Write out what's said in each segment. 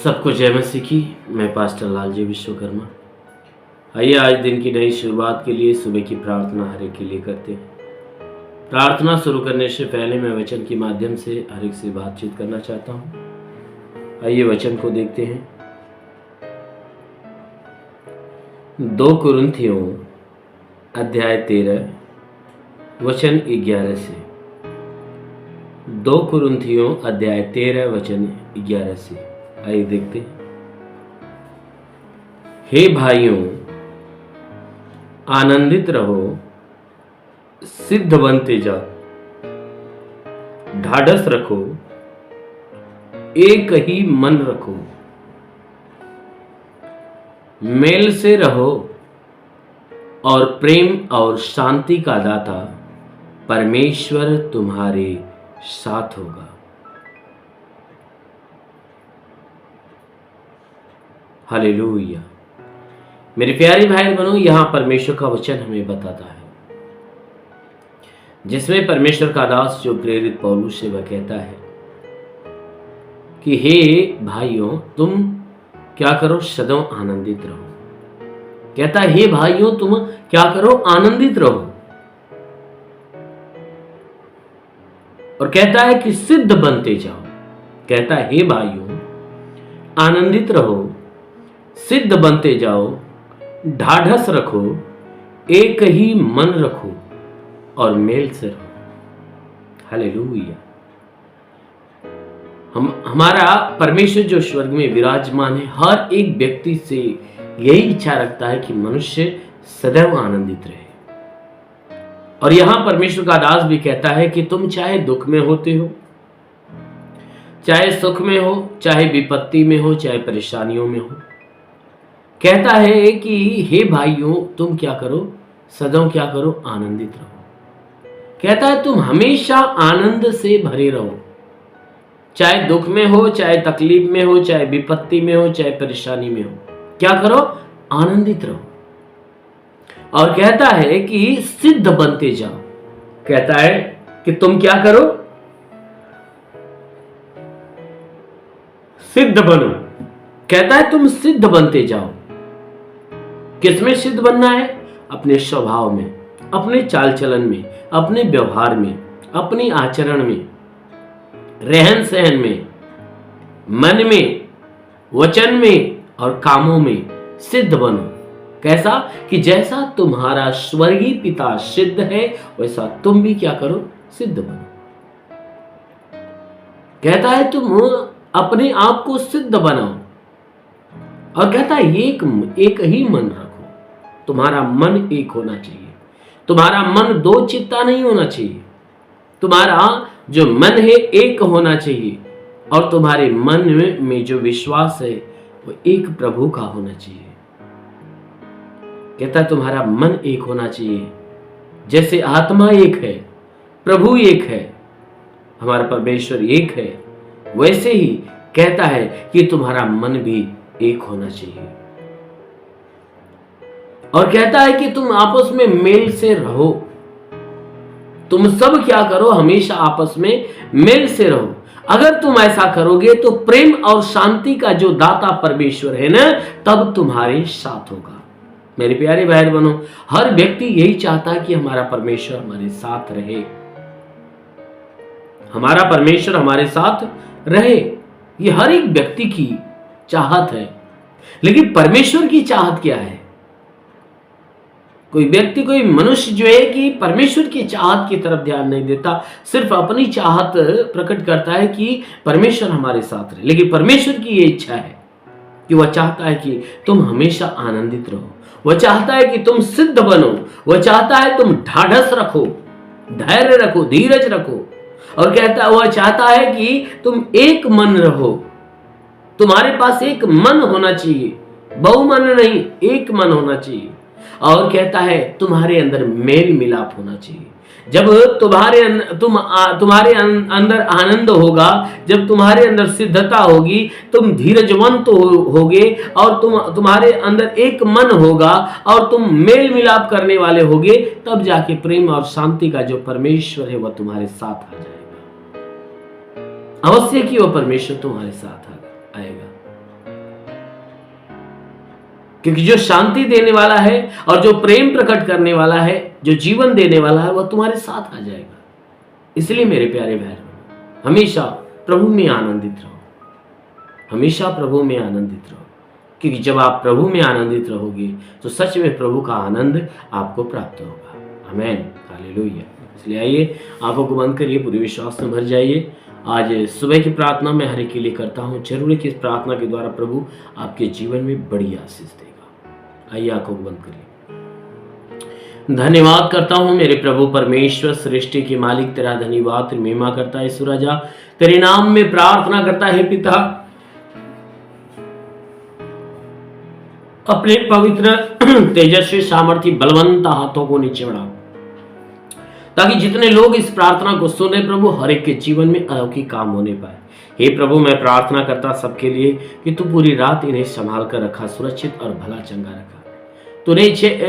सबको जय मसीह की। मैं पास्टर लालजी विश्वकर्मा। आइए आज दिन की नई शुरुआत के लिए सुबह की प्रार्थना हर एक के लिए करते हैं। प्रार्थना शुरू करने से पहले मैं वचन के माध्यम से हर एक से बातचीत करना चाहता हूँ। आइए वचन को देखते हैं। 2 कुरिन्थियों अध्याय 13 वचन 11 से। 2 कुरिन्थियों अध्याय 13 वचन 11 से। आइए देखते हैं। हे भाइयों, आनंदित रहो, सिद्ध बनते जाओ, ढाढ़स रखो, एक ही मन रखो, मेल से रहो और प्रेम और शांति का दाता परमेश्वर तुम्हारे साथ होगा। हालेलुया। मेरे प्यारे भाई बहनों, यहां परमेश्वर का वचन हमें बताता है, जिसमें परमेश्वर का दास जो प्रेरित पौलुस से वह कहता है कि हे भाइयों, तुम क्या करो, सदैव आनंदित रहो। कहता है हे भाइयों, तुम क्या करो, आनंदित रहो। और कहता है कि सिद्ध बनते जाओ। कहता है हे भाइयों, आनंदित रहो, सिद्ध बनते जाओ, ढाढ़स रखो, एक ही मन रखो और मेल से रहो। हालेलुया। हमारा परमेश्वर जो स्वर्ग में विराजमान है, हर एक व्यक्ति से यही इच्छा रखता है कि मनुष्य सदैव आनंदित रहे। और यहां परमेश्वर का दास भी कहता है कि तुम चाहे दुख में होते हो, चाहे सुख में हो, चाहे विपत्ति में हो, चाहे परेशानियों में हो, कहता है कि हे भाइयों, तुम क्या करो, सदैव क्या करो, आनंदित रहो। कहता है तुम हमेशा आनंद से भरे रहो, चाहे दुख में हो, चाहे तकलीफ में हो, चाहे विपत्ति में हो, चाहे परेशानी में हो, क्या करो, आनंदित रहो। और कहता है कि सिद्ध बनते जाओ। कहता है कि तुम क्या करो, सिद्ध बनो। कहता है तुम सिद्ध बनते जाओ। किसमें सिद्ध बनना है? अपने स्वभाव में, अपने चाल चलन में, अपने व्यवहार में, अपनी आचरण में, रहन सहन में, मन में, वचन में और कामों में सिद्ध बनो। कैसा? कि जैसा तुम्हारा स्वर्गीय पिता सिद्ध है, वैसा तुम भी क्या करो, सिद्ध बनो। कहता है तुम अपने आप को सिद्ध बनाओ। और कहता है एक ही मन रखो। तुम्हारा मन एक होना चाहिए। तुम्हारा मन दो चित्ता नहीं होना चाहिए। तुम्हारा जो मन है एक होना चाहिए। और तुम्हारे मन में जो विश्वास है वो एक प्रभु का होना चाहिए। कहता है तुम्हारा मन एक होना चाहिए। जैसे आत्मा एक है, प्रभु एक है, हमारा परमेश्वर एक है, वैसे ही कहता है कि तुम्हारा मन भी एक होना चाहिए। और कहता है कि तुम आपस में मेल से रहो। तुम सब क्या करो, हमेशा आपस में मेल से रहो। अगर तुम ऐसा करोगे तो प्रेम और शांति का जो दाता परमेश्वर है ना, तब तुम्हारे साथ होगा। मेरे प्यारे भाई बहनों, हर व्यक्ति यही चाहता है कि हमारा परमेश्वर हमारे साथ रहे, हमारा परमेश्वर हमारे साथ रहे। ये हर एक व्यक्ति की चाहत है। लेकिन परमेश्वर की चाहत क्या है? कोई व्यक्ति, कोई मनुष्य जो है कि परमेश्वर की चाहत की तरफ ध्यान नहीं देता, सिर्फ अपनी चाहत प्रकट करता है कि परमेश्वर हमारे साथ रहे। लेकिन परमेश्वर की ये इच्छा है कि वह चाहता है कि तुम हमेशा आनंदित रहो। वह चाहता है कि तुम सिद्ध बनो। वह चाहता है तुम ढाढ़स रखो, धैर्य रखो, धीरज रखो। और कहता है वह चाहता है कि तुम एक मन रहो। तुम्हारे पास एक मन होना चाहिए, बहुमन नहीं, एक मन होना चाहिए। और कहता है तुम्हारे अंदर मेल मिलाप होना चाहिए। जब तुम्हारे अंदर आनंद होगा, जब तुम्हारे अंदर सिद्धता होगी, तुम धीरजवंत होगे और तुम्हारे अंदर एक मन होगा और तुम मेल मिलाप करने वाले होगे, तब जाके प्रेम और शांति का जो परमेश्वर है वह तुम्हारे साथ आ जाएगा। अवश्य कि वह परमेश्वर तुम्हारे साथ आएगा। क्योंकि जो शांति देने वाला है और जो प्रेम प्रकट करने वाला है, जो जीवन देने वाला है, वह तुम्हारे साथ आ जाएगा। इसलिए मेरे प्यारे भाई, हमेशा प्रभु में आनंदित रहो, हमेशा प्रभु में आनंदित रहो, क्योंकि जब आप प्रभु में आनंदित रहोगे तो सच में प्रभु का आनंद आपको प्राप्त होगा। आमीन, हालेलुया। इसलिए आइए, आंखों को बंद करिए, पूरे विश्वास में भर जाइए। आज सुबह की प्रार्थना मैं हर एक के लिए करता हूँ। जरूर है कि इस प्रार्थना के द्वारा प्रभु आपके जीवन में बड़ी आशीष देगा। आइए, आंखों को बंद करिए। धन्यवाद करता हूँ मेरे प्रभु परमेश्वर, सृष्टि के मालिक, तेरा धन्यवाद, तेरी महिमा करता है सूरजा, तेरे नाम में प्रार्थना करता है पिता, अपने पवित्र तेजस्वी सामर्थ्य बलवंत हाथों को नीचे बढ़ाओ, ताकि जितने लोग इस प्रार्थना को सुने प्रभु, हर एक के जीवन में अलौकिक काम होने पाए। हे प्रभु, मैं प्रार्थना करता सबके लिए कि तू पूरी रात इन्हें संभाल कर रखा, सुरक्षित और भला चंगा रखा।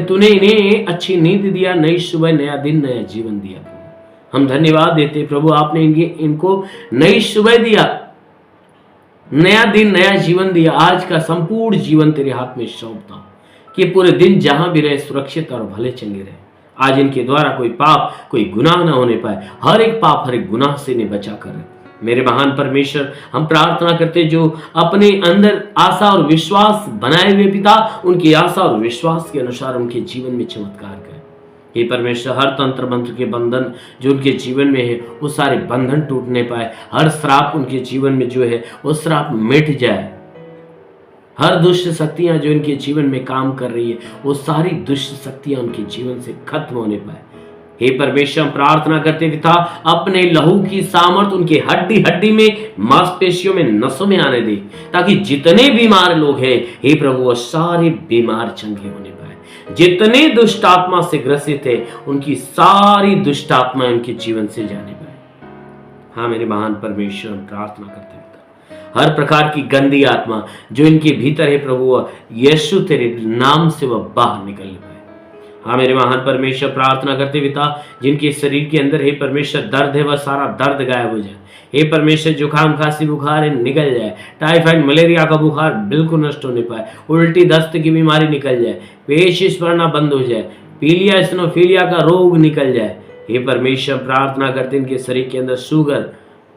तूने इन्हें अच्छी नींद दिया, नई सुबह, नया दिन, नया जीवन दिया। हम धन्यवाद देते प्रभु, आपने इनको नई सुबह दिया, नया दिन, नया जीवन दिया। आज का संपूर्ण जीवन तेरे हाथ में सौंपता हूं कि पूरे दिन जहां भी रहे सुरक्षित और भले चंगे रहे। आज इनके द्वारा कोई पाप, कोई गुनाह ना होने पाए। हर एक पाप, हर एक गुनाह से इन्हें बचा कर। मेरे महान परमेश्वर, हम प्रार्थना करते जो अपने अंदर आशा और विश्वास बनाए हुए पिता, उनकी आशा और विश्वास के अनुसार उनके जीवन में चमत्कार करें। हे परमेश्वर, हर तंत्र मंत्र के बंधन जो उनके जीवन में है, वो सारे बंधन टूटने पाए। हर श्राप उनके जीवन में जो है, वो श्राप मिट जाए। हर दुष्ट शक्तियां जो इनके जीवन में काम कर रही है, वो सारी दुष्ट शक्तियां उनके जीवन से खत्म होने पाए। हे परमेश्वर, हम प्रार्थना करते पिता, अपने लहू की सामर्थ उनके हड्डी हड्डी में, मांसपेशियों में, नसों में आने दे, ताकि जितने बीमार लोग हैं हे प्रभु, वो सारे बीमार चंगे होने पाए। जितने दुष्ट आत्मा से ग्रसित है, उनकी सारी दुष्ट आत्मा उनके जीवन से जाने पाए। हाँ मेरे महान परमेश्वर, हम प्रार्थना करते पिता, हर प्रकार की गंदी आत्मा जो इनके भीतर है प्रभु, यीशु तेरे नाम से वह बाहर निकलने पाए। हाँ मेरे महान परमेश्वर, प्रार्थना करते पिता, जिनके शरीर के अंदर हे परमेश्वर दर्द है, वह सारा दर्द गायब हो जाए। हे परमेश्वर, जुकाम, खांसी, बुखार है निकल जाए। टाइफाइड, मलेरिया का बुखार बिल्कुल नष्ट होने पाए। उल्टी, दस्त की बीमारी निकल जाए। पेचिश पड़ना बंद हो जाए। पीलिया, स्नोफीलिया का रोग निकल जाए। हे परमेश्वर, प्रार्थना करते इनके शरीर के अंदर शुगर,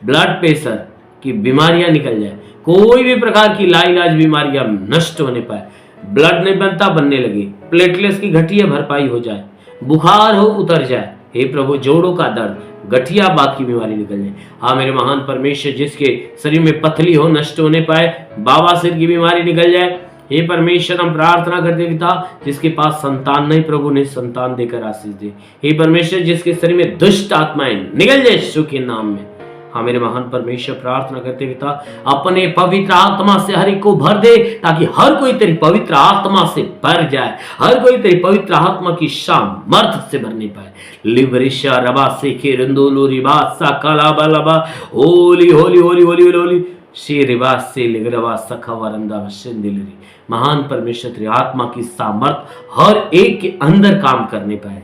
ब्लड प्रेशर की बीमारियां निकल जाए। कोई भी प्रकार की लाइलाज बीमारियां नष्ट होने पाए। ब्लड नहीं बनता, बनने लगे। प्लेटलेट्स की घटिया भरपाई हो जाए। बुखार हो उतर जाए। हे प्रभु, जोड़ों का दर्द, गठिया बात की बीमारी निकल जाए। हाँ मेरे महान परमेश्वर, जिसके शरीर में पथरी हो नष्ट होने पाए। बाबासिर की बीमारी निकल जाए। हे परमेश्वर, हम प्रार्थना करते पिता, जिसके पास संतान नहीं प्रभु ने संतान देकर आशीष दे। हे परमेश्वर, जिसके शरीर में दुष्ट आत्माएं निकल जाए यीशु के नाम में। हाँ मेरे महान परमेश्वर, प्रार्थना करते पिता, अपने पवित्र आत्मा से हर एक को भर दे, ताकि हर कोई तेरी पवित्र आत्मा से भर जाए। हर कोई तेरी पवित्र आत्मा की सामर्थ से भरने पाए। लिवरिशा रबा से के रंदोलो रिबासा कलाबलबा, होली होली होली होली होली श्री रिबास से लिगरबा सखवरंदा वशिंदिलरी। महान परमेश्वर, तेरी आत्मा की सामर्थ हर एक के अंदर काम करने पाए।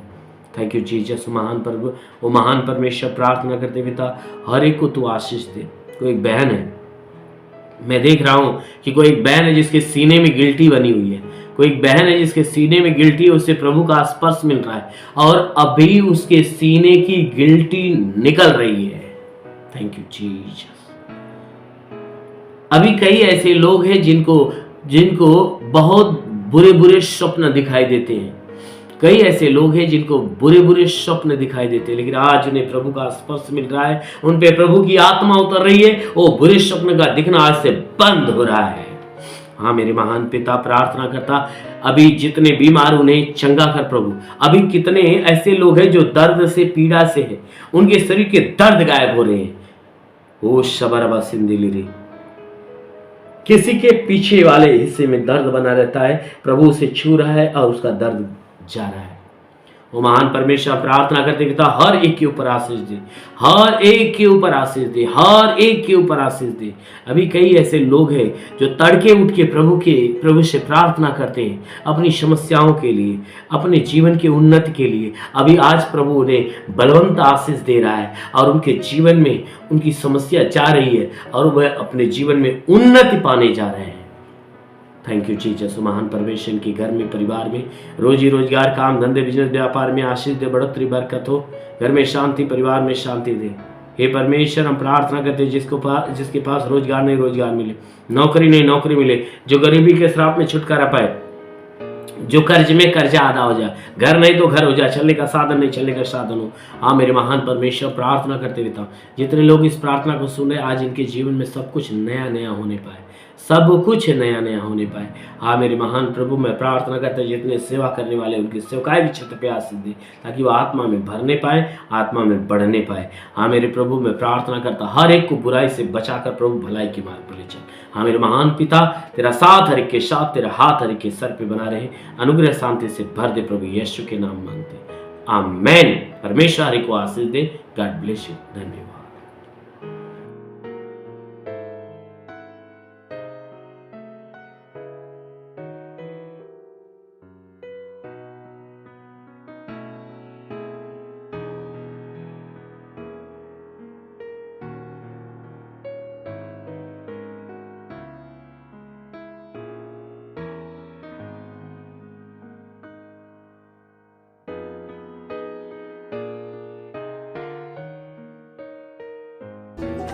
Thank you Jesus. महान प्रभु, वो महान परमेश्वर, प्रार्थना करते पिता, हर एक को तू आशीष दे। कोई एक बहन है, मैं देख रहा हूं कि कोई एक बहन है जिसके सीने में गिल्टी बनी हुई है। कोई एक बहन है जिसके सीने में गिल्टी है, उससे प्रभु का स्पर्श मिल रहा है और अभी उसके सीने की गिल्टी निकल रही है। Thank you Jesus. अभी कई ऐसे लोग हैं जिनको बहुत बुरे बुरे स्वप्न दिखाई देते हैं। कई ऐसे लोग हैं जिनको बुरे बुरे स्वप्न दिखाई देते हैं, लेकिन आज उन्हें प्रभु का स्पर्श मिल रहा है। उन पे प्रभु की आत्मा उतर रही है। वो बुरे स्वप्न का दिखना आज से बंद हो रहा है। हाँ मेरे महान पिता, प्रार्थना करता, अभी जितने बीमार उन्हें चंगा कर प्रभु। अभी कितने ऐसे लोग हैं जो दर्द से, पीड़ा से है, उनके शरीर के दर्द गायब हो रहे हैं। ओ शबरबा सिंदिलिरी, किसी के पीछे वाले हिस्से में दर्द बना रहता है, प्रभु उसे छू रहा है और उसका दर्द जा रहा है। वो महान परमेश्वर, प्रार्थना करते पिता, हर एक के ऊपर आशीष दे, हर एक के ऊपर आशीष दे, हर एक के ऊपर आशीष दे। अभी कई ऐसे लोग हैं जो तड़के उठ के प्रभु से प्रार्थना करते हैं अपनी समस्याओं के लिए, अपने जीवन के उन्नति के लिए। अभी आज प्रभु उन्हें बलवंत आशीष दे रहा है और उनके जीवन में उनकी समस्या जा रही है और वह अपने जीवन में उन्नति पाने जा रहे हैं। Thank you Jesus. महान परमेश्वर इनके घर में, परिवार में, रोजी रोजगार, काम धंधे, बिजनेस, व्यापार में आशीष दे, बढ़ोतरी, बरकत हो, घर में शांति, परिवार में शांति दे। हे परमेश्वर, हम प्रार्थना करते हैं जिसके पास रोजगार नहीं रोजगार मिले, नौकरी नहीं नौकरी मिले, जो गरीबी के श्राप में छुटकारा पाए, जो कर्ज में कर्जा आधा हो जाए, घर नहीं तो घर हो जाए, चलने का साधन नहीं चलने का साधन हो। हाँ मेरे महान परमेश्वर, प्रार्थना करते रहता हूँ जितने लोग इस प्रार्थना को सुने, आज इनके जीवन में सब कुछ नया नया होने पाए, सब कुछ नया नया होने पाए। हाँ मेरे महान प्रभु, मैं प्रार्थना करता हूँ जितने सेवा करने वाले उनकी सेवकाएं भी छत पे आशीष दे, ताकि वो आत्मा में भरने पाए, आत्मा में बढ़ने पाए। हाँ मेरे प्रभु, मैं प्रार्थना करता हर एक को बुराई से बचाकर प्रभु भलाई के मार्ग पर ले चल। हाँ मेरे महान पिता, तेरा साथ हर एक के साथ, तेरा हाथ हर एक के सर पे बना रहे, अनुग्रह शांति से भर दे प्रभु यीशु के नाम मांगते, आमेन। परमेश्वर हर एक को आशीष दे। God bless you. धन्यवाद।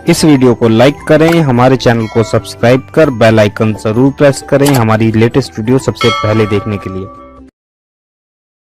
इस वीडियो को लाइक करें, हमारे चैनल को सब्सक्राइब कर बेल आइकन जरूर प्रेस करें हमारी लेटेस्ट वीडियो सबसे पहले देखने के लिए।